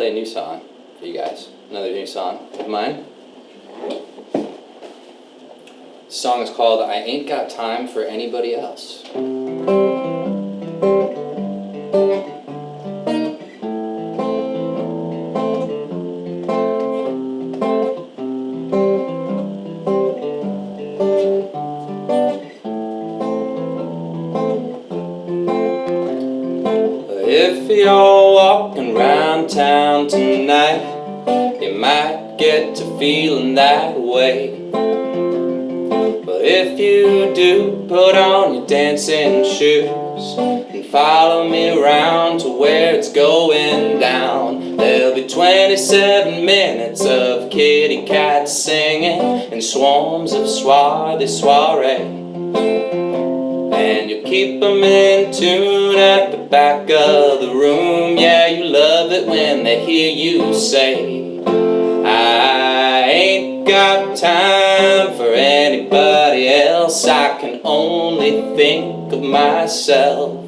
play a new song for you guys. Another new song of mine. This song is called I Ain't Got Time for Anybody Else. If you're walking around town tonight, you might get to feeling that way. But if you do, put on your dancing shoes and follow me around to where it's going down. There'll be 27 minutes of kitty cats singing and swarms of swarthy soiree. And you keep them in tune at the back of the room. Yeah, you love it when they hear you say, I ain't got time for anybody else. I can only think of myself.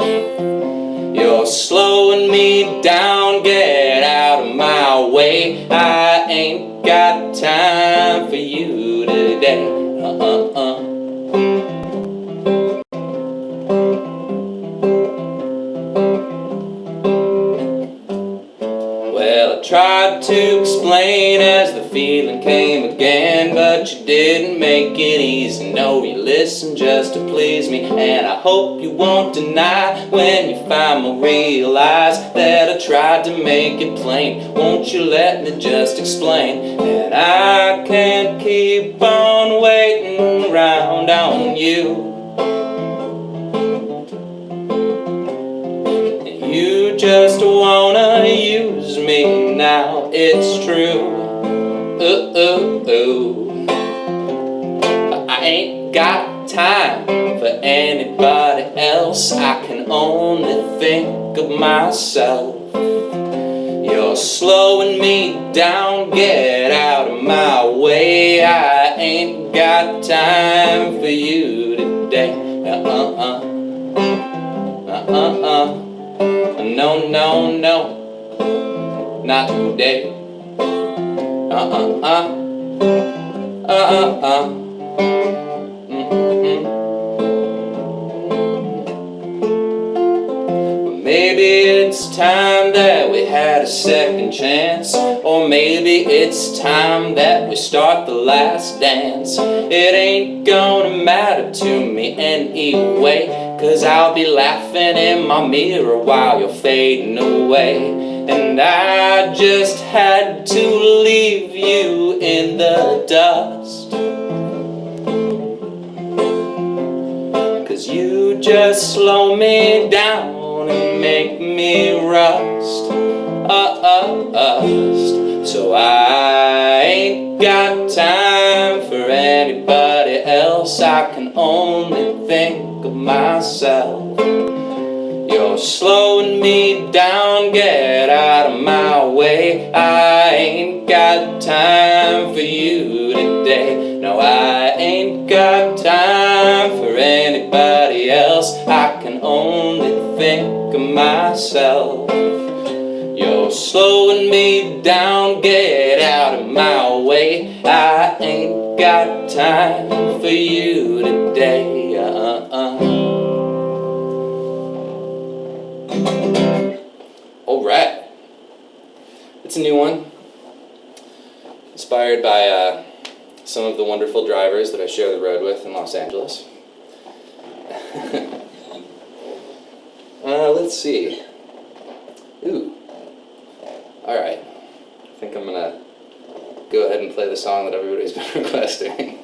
You're slowing me down, get out of my way. I ain't got time for you today. Well, I tried to explain as the feeling came again, but you didn't make it easy. No, you listened just to please me, and I hope you won't deny when you finally realize that I tried to make it plain. Won't you let me just explain that I can't keep on waiting around on you. You just wanna use me now, it's true. I ain't got time for anybody else. I can only think of myself. You're slowing me down, get out of my way. I ain't got time for you today. No, no, no, not today. Maybe it's time that we had a second chance, or maybe it's time that we start the last dance. It ain't gonna matter to me anyway, 'cause I'll be laughing in my mirror while you're fading away. And I just had to leave you in the dust, 'cause you just slow me down and make me rust. So I ain't got time for anybody else. I can only think of myself. You're slowing me down, get out of my way. I ain't got time for you today. No, I ain't got time for anybody else. I can only think of myself. You're slowing me down, get out of my way. I ain't got time for you today. Alright, it's a new one, inspired by some of the wonderful drivers that I share the road with in Los Angeles. Let's see. Ooh. Alright, I think I'm gonna go ahead and play the song that everybody's been requesting.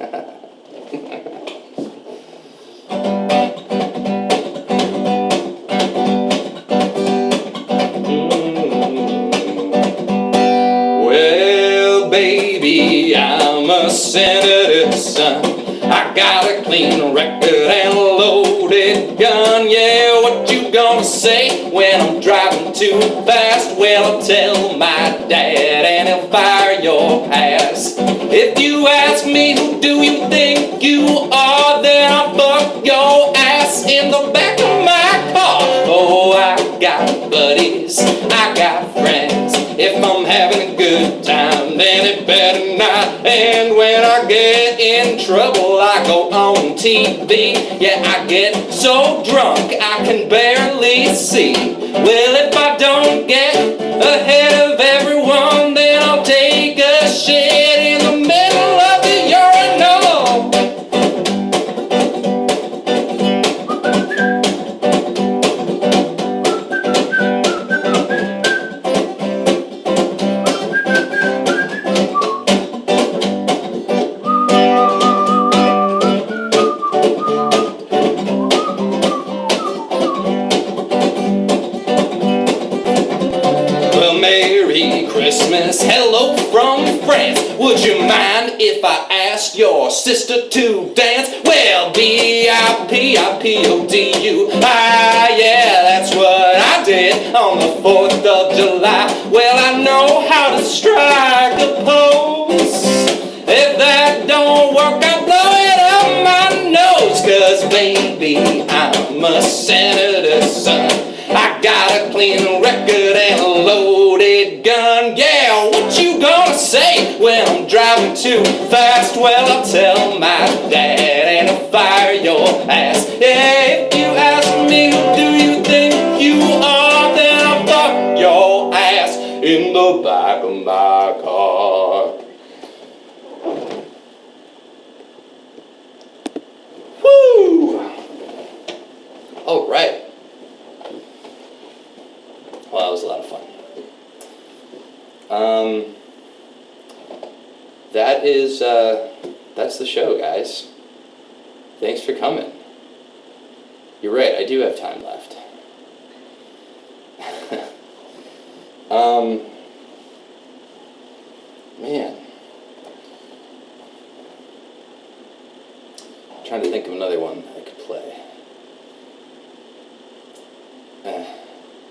Well, baby, I'm a senator's son. I got a clean record and a loaded gun. Yeah, what you gonna say when I'm driving too fast? Well, I'll tell my dad and he'll fire your ass. If you ask me, who do you think you are, then I'll fuck your ass in the back of my car. Oh, I got buddies I got friends. If I'm having a good time, then it better not end. When I get in trouble, I go on TV. Yeah, I get so drunk I can barely see. Well, if I don't get ahead of everyone, then I'll take a shit in the middle of the urinal. Merry Christmas, hello from France. Would you mind if I asked your sister to dance? Well, B-I-P-I-P-O-D-U. Ah, yeah, that's what I did on the 4th of July. Well, I know how to strike a pose. If that don't work, I'll blow it up my nose. 'Cause baby, I'm a senator's son. I got a clean record and a loaded gun. Yeah, what you gonna say when I'm driving too fast? Well, I'll tell my dad and I'll fire your ass. Yeah, if you ask me who do you think you are, then I'll fuck your ass in the back of my car. Woo! All right. Well, that was a lot of fun. That's the show, guys. Thanks for coming. You're right, I do have time left. Man. I'm trying to think of another one I could play.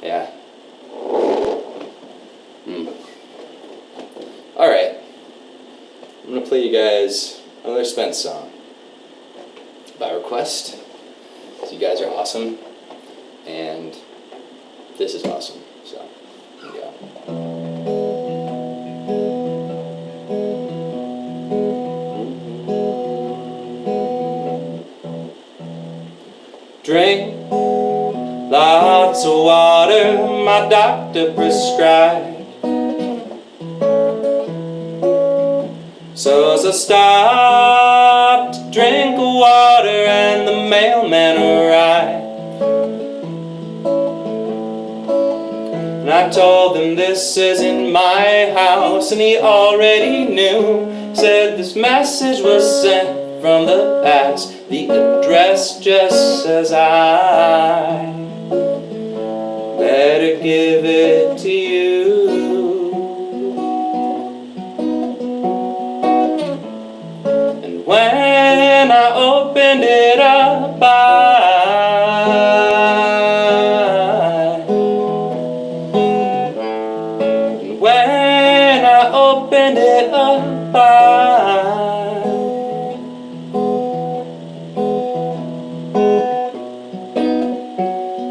Yeah. Alright, I'm going to play you guys another Spence song by request. So you guys are awesome, and this is awesome, so here we go. Drink lots of water, my doctor prescribed. So as I stopped to drink water and the mailman arrived, and I told him this isn't my house, and he already knew. Said this message was sent from the past, the address just says I better give it to you. When I opened it up, when I opened it up,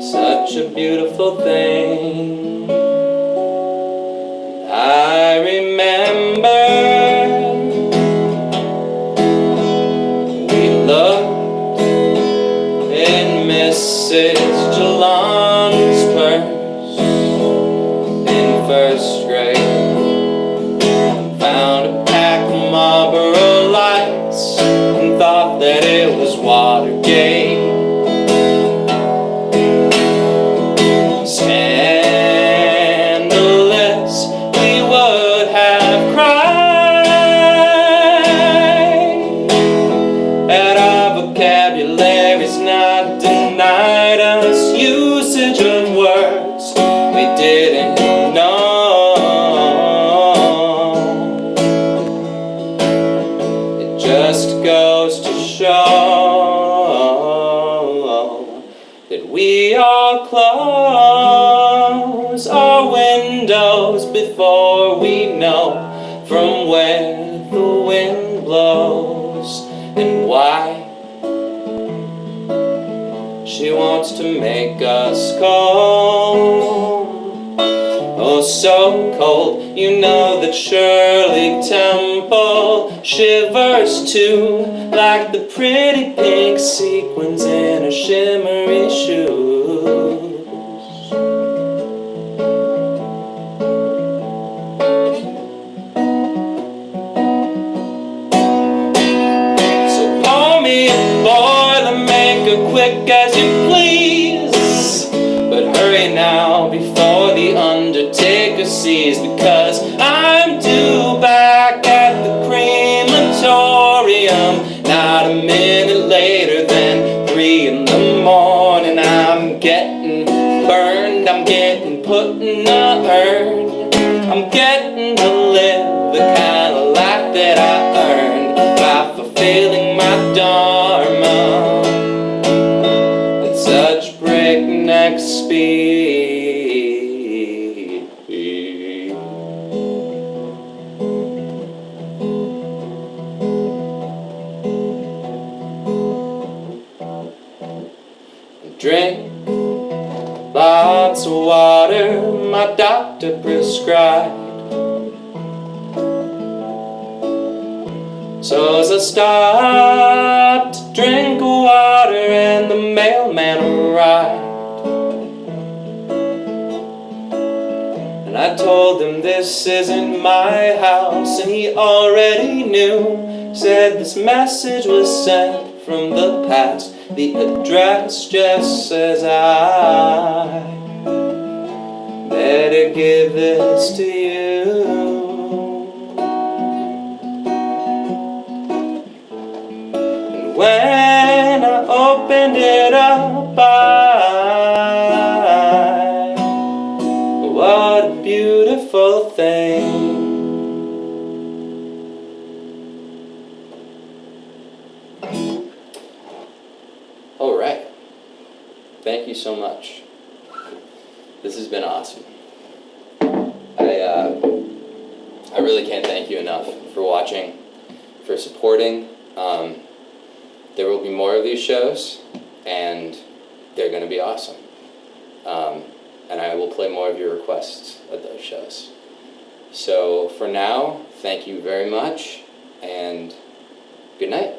such a beautiful thing. I remember Mrs. Jalon's purse in first grade. Found a pack of Marlboro Lights and thought that it was Watergate. Scandalous, we would have cried, and our vocabulary's not denied us usage of words we didn't know. It just goes to show that we all close our windows before we know from where the wind blows and why she wants to make us cold. oh so cold. You know that Shirley Temple shivers too, like the pretty pink sequins in her shimmery shoes. So pour me a boil and make it quick as you please, but hurry now before the undertaker sees, because I'm due back at the crematorium not a minute later than 3 in the morning. I'm getting burned, I'm getting put in a urn, I'm getting to live the kind of life that I earned by fulfilling my dharma at such breakneck speed. Drink lots of water, my doctor prescribed. So as I stopped to drink water and the mailman arrived, and I told him this isn't my house, and he already knew. Said this message was sent from the past, the address just says I better give this to you. And when I opened it up, what a beautiful thing. All right. Thank you so much. This has been awesome. I really can't thank you enough for watching, for supporting. There will be more of these shows, and they're going to be awesome. And I will play more of your requests at those shows. So for now, thank you very much, and good night.